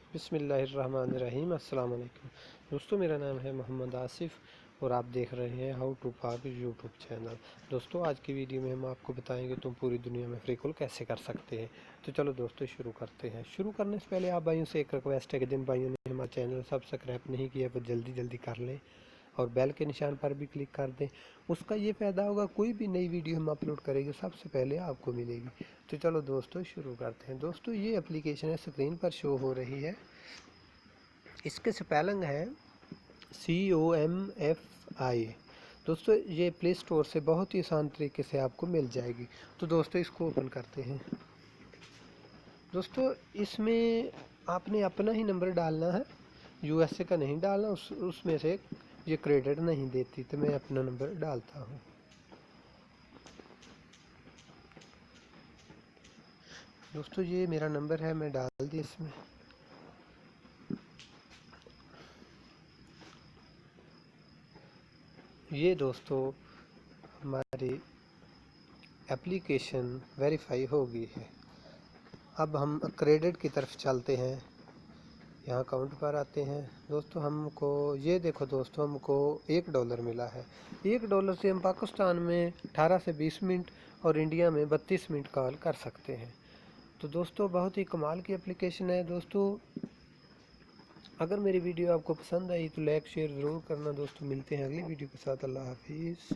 बिस्मिल्लाहिर्रहमानिर्रहीम। अस्सलाम वालेकुम दोस्तों, मेरा नाम है मोहम्मद आसिफ़ और आप देख रहे हैं हाउ टू पाक यूट्यूब चैनल। दोस्तों, आज की वीडियो में हम आपको बताएंगे तुम पूरी दुनिया में फ्री कॉल कैसे कर सकते हैं। तो चलो दोस्तों शुरू करते हैं। शुरू करने से पहले आप भाइयों से एक रिक्वेस्ट है कि जिन भाइयों ने हमारा चैनल सब्सक्राइब नहीं किया वो जल्दी कर लें और बेल के निशान पर भी क्लिक कर दें। उसका ये फ़ायदा होगा, कोई भी नई वीडियो हम अपलोड करेंगे सबसे पहले आपको मिलेगी। तो चलो दोस्तों शुरू करते हैं। दोस्तों, ये एप्लीकेशन है स्क्रीन पर शो हो रही है। इसके स्पेलिंग है COMFI। दोस्तों, ये प्ले स्टोर से बहुत ही आसान तरीके से आपको मिल जाएगी। तो दोस्तों इसको ओपन करते हैं। दोस्तों, इसमें आपने अपना ही नंबर डालना है, USA का नहीं डालना। उसमें से ये क्रेडिट नहीं देती, तो मैं अपना नंबर डालता हूँ। दोस्तों, ये मेरा नंबर है, मैं डाल दी इसमें। ये दोस्तों हमारी एप्लीकेशन वेरीफाई हो गई है। अब हम क्रेडिट की तरफ चलते हैं। यहाँ अकाउंट पर आते हैं। दोस्तों, हमको ये देखो दोस्तों, हमको $1 मिला है। $1 से हम पाकिस्तान में 18 से 20 मिनट और इंडिया में 32 मिनट कॉल कर सकते हैं। तो दोस्तों, बहुत ही कमाल की एप्लीकेशन है। दोस्तों, अगर मेरी वीडियो आपको पसंद आई तो लाइक शेयर ज़रूर करना। दोस्तों, मिलते हैं अगली वीडियो के साथ। अल्लाह हाफिज़।